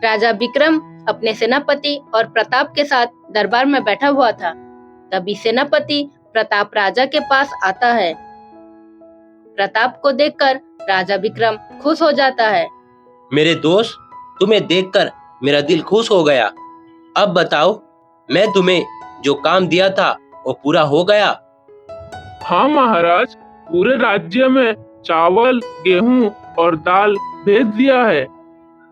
राजा विक्रम अपने सेनापति और प्रताप के साथ दरबार में बैठा हुआ था। तभी सेनापति प्रताप राजा के पास आता है। प्रताप को देखकर राजा विक्रम खुश हो जाता है। मेरे दोस्त, तुम्हें देखकर मेरा दिल खुश हो गया। अब बताओ, मैं तुम्हें जो काम दिया था वो पूरा हो गया? हाँ महाराज, पूरे राज्य में चावल, गेहूं और दाल भेज दिया है।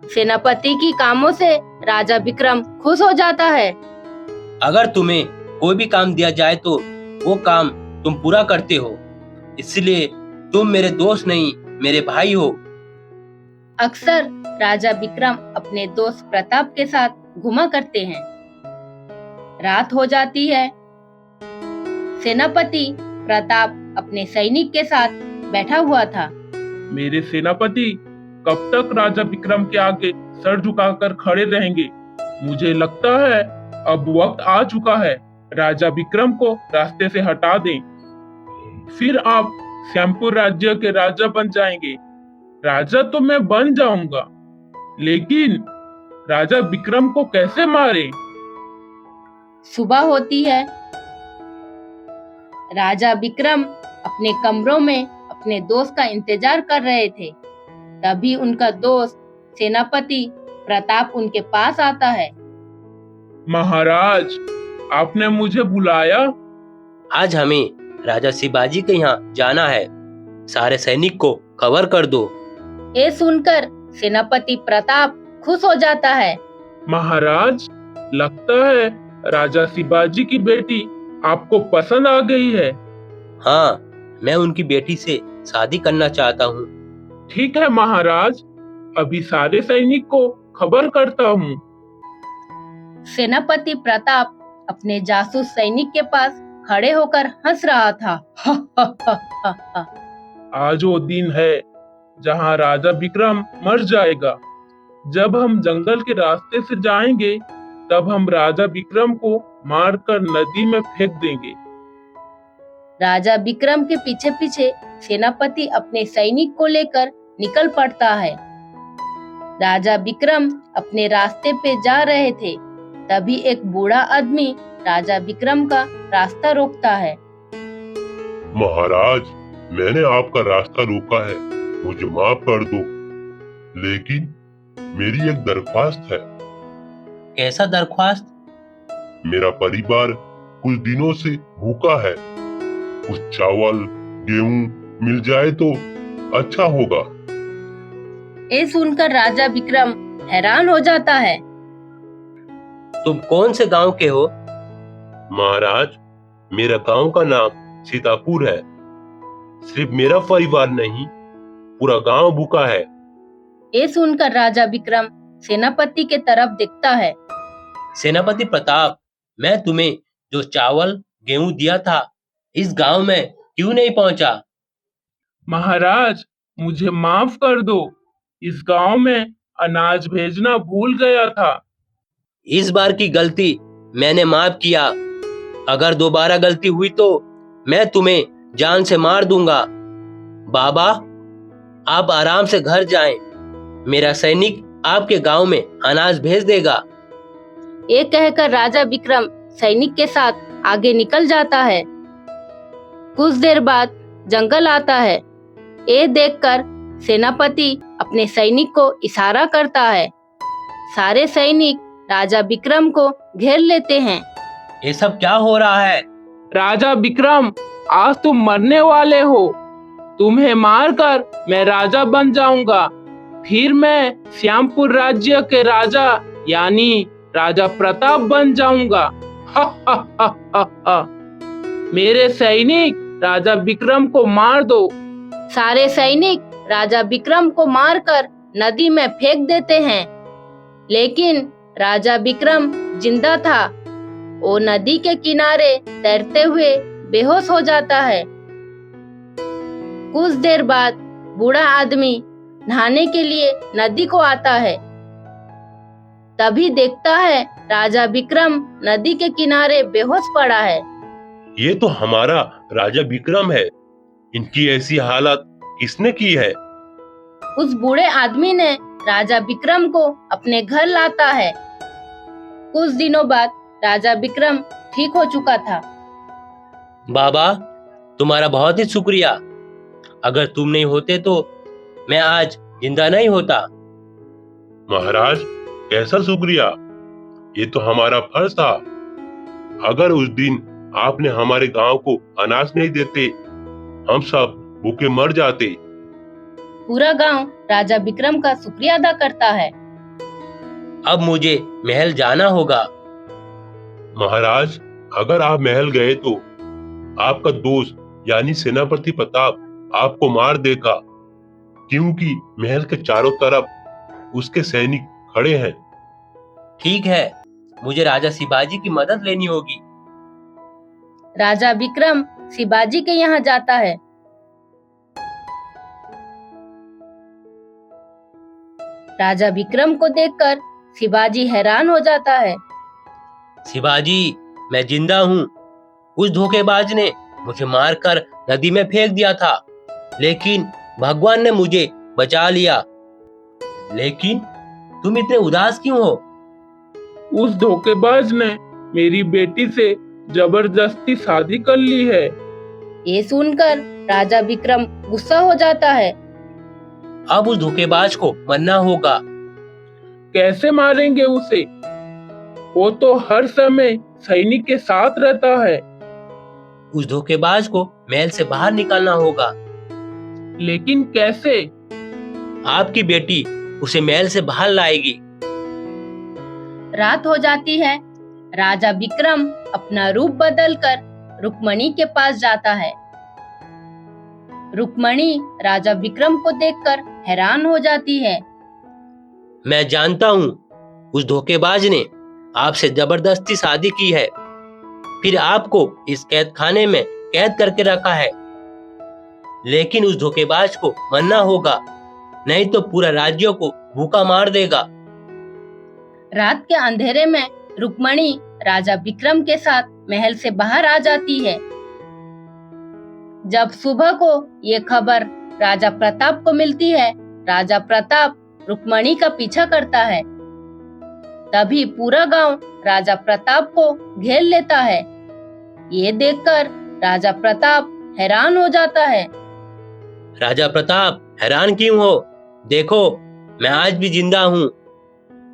सेनापति की कामों से राजा विक्रम खुश हो जाता है। अगर तुम्हें कोई भी काम दिया जाए तो वो काम तुम पूरा करते हो, इसलिए तुम मेरे दोस्त नहीं, मेरे भाई हो। अक्सर राजा विक्रम अपने दोस्त प्रताप के साथ घुमा करते हैं। रात हो जाती है। सेनापति प्रताप अपने सैनिक के साथ बैठा हुआ था। मेरे सेनापति कब तक राजा विक्रम के आगे सर झुकाकर खड़े रहेंगे? मुझे लगता है अब वक्त आ चुका है। राजा विक्रम को रास्ते से हटा दें, फिर आप श्यामपुर राज्य के राजा बन जाएंगे। राजा तो मैं बन जाऊंगा, लेकिन राजा विक्रम को कैसे मारे? सुबह होती है। राजा विक्रम अपने कमरों में अपने दोस्त का इंतजार कर रहे थे। तभी उनका दोस्त सेनापति प्रताप उनके पास आता है। महाराज, आपने मुझे बुलाया? आज हमें राजा शिवाजी के यहाँ जाना है। सारे सैनिक को खबर कर दो। ये सुनकर सेनापति प्रताप खुश हो जाता है। महाराज, लगता है राजा शिवाजी की बेटी आपको पसंद आ गई है। हाँ, मैं उनकी बेटी से शादी करना चाहता हूँ। ठीक है महाराज, अभी सारे सैनिक को खबर करता हूँ। सेनापति प्रताप अपने जासूस सैनिक के पास खड़े होकर हंस रहा था। आज वो दिन है जहाँ राजा विक्रम मर जाएगा। जब हम जंगल के रास्ते से जाएंगे, तब हम राजा विक्रम को मारकर नदी में फेंक देंगे। राजा विक्रम के पीछे पीछे सेनापति अपने सैनिक को लेकर निकल पड़ता है। राजा विक्रम अपने रास्ते पे जा रहे थे। तभी एक बूढ़ा आदमी राजा विक्रम का रास्ता रोकता है। महाराज, मैंने आपका रास्ता रोका है, मुझे माफ कर दो, लेकिन मेरी एक दरख्वास्त है। कैसा दरख्वास्त? मेरा परिवार कुछ दिनों से भूखा है। कुछ चावल, गेहूं मिल जाए तो अच्छा होगा। ये सुनकर राजा विक्रम हैरान हो जाता है। तुम कौन से गांव के हो? महाराज, मेरा गांव का नाम सीतापुर है। सिर्फ मेरा परिवार नहीं, पूरा गांव भूखा है। ये सुनकर राजा विक्रम सेनापति के तरफ देखता है। सेनापति प्रताप, मैं तुम्हें जो चावल गेहूं दिया था, इस गांव में क्यों नहीं पहुंचा? महाराज, मुझे माफ कर दो, इस गांव में अनाज भेजना भूल गया था। इस बार की गलती मैंने माफ किया। अगर दोबारा गलती हुई तो मैं तुम्हें जान से मार दूंगा। बाबा, आप आराम से घर जाएं। मेरा सैनिक आपके गांव में अनाज भेज देगा। ये कहकर राजा विक्रम सैनिक के साथ आगे निकल जाता है। कुछ देर बाद जंगल आता है। ये देखकर सेनापति अपने सैनिक को इशारा करता है। सारे सैनिक राजा विक्रम को घेर लेते हैं। ये सब क्या हो रहा है? राजा विक्रम, आज तुम मरने वाले हो। तुम्हें मारकर मैं राजा बन जाऊंगा। फिर मैं श्यामपुर राज्य के राजा यानी राजा प्रताप बन जाऊंगा। हा हा हा हा हा। मेरे सैनिक राजा विक्रम को मार दो। सारे सैनिक राजा विक्रम को मारकर नदी में फेंक देते हैं, लेकिन राजा विक्रम जिंदा था। वो नदी के किनारे तैरते हुए बेहोश हो जाता है। कुछ देर बाद बूढ़ा आदमी नहाने के लिए नदी को आता है। तभी देखता है राजा विक्रम नदी के किनारे बेहोश पड़ा है। ये तो हमारा राजा विक्रम है। इनकी ऐसी हालत किसने की है? उस बूढ़े आदमी ने राजा विक्रम को अपने घर लाता है। कुछ दिनों बाद राजा विक्रम ठीक हो चुका था। बाबा, तुम्हारा बहुत ही शुक्रिया। अगर तुम नहीं होते तो मैं आज जिंदा नहीं होता। महाराज, कैसा शुक्रिया, ये तो हमारा फर्ज था। अगर उस दिन आपने हमारे गांव को अनाज नहीं देते, हम सब भूखे मर जाते। पूरा गांव राजा विक्रम का शुक्रिया अदा करता है। अब मुझे महल जाना होगा। महाराज, अगर आप महल गए तो आपका दोस्त यानी सेनापति प्रताप आपको मार देगा, क्योंकि महल के चारों तरफ उसके सैनिक खड़े हैं। ठीक है, मुझे राजा शिवाजी की मदद लेनी होगी। राजा विक्रम शिवाजी के यहाँ जाता है। राजा विक्रम को देखकर शिवाजी हैरान हो जाता है। शिवाजी, मैं जिंदा हूँ। उस धोखेबाज ने मुझे मारकर नदी में फेंक दिया था, लेकिन भगवान ने मुझे बचा लिया। लेकिन तुम इतने उदास क्यों हो? उस धोखेबाज ने मेरी बेटी से जबरदस्ती शादी कर ली है। ये सुनकर राजा विक्रम गुस्सा हो जाता है। अब उस धोखेबाज को मरना होगा। कैसे मारेंगे उसे? वो तो हर समय सैनिक के साथ रहता है। उस धोखेबाज को महल से बाहर निकालना होगा। लेकिन कैसे? आपकी बेटी उसे महल से बाहर लाएगी। रात हो जाती है। राजा विक्रम अपना रूप बदलकर रुक्मणी के पास जाता है। रुक्मणी राजा विक्रम को देखकर हैरान हो जाती है। मैं जानता हूँ उस धोखेबाज ने आपसे जबरदस्ती शादी की है, फिर आपको इस कैद खाने में कैद करके रखा है। लेकिन उस धोखेबाज को मरना होगा, नहीं तो पूरा राज्य को भूखा मार देगा। रात के अंधेरे में रुक्मणी राजा विक्रम के साथ महल से बाहर आ जाती है। जब सुबह को ये खबर राजा प्रताप को मिलती है, राजा प्रताप रुक्मणी का पीछा करता है। तभी पूरा गांव राजा प्रताप को घेर लेता है। ये देखकर राजा प्रताप हैरान हो जाता है। राजा प्रताप, हैरान क्यों हो? देखो, मैं आज भी जिंदा हूँ।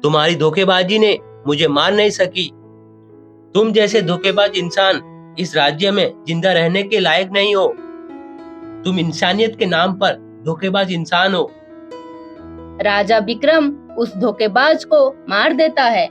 तुम्हारी धोखेबाजी ने मुझे मार नहीं सकी। तुम जैसे धोखेबाज इंसान इस राज्य में जिंदा रहने के लायक नहीं हो। तुम इंसानियत के नाम पर धोखेबाज इंसान हो। राजा विक्रम उस धोखेबाज को मार देता है।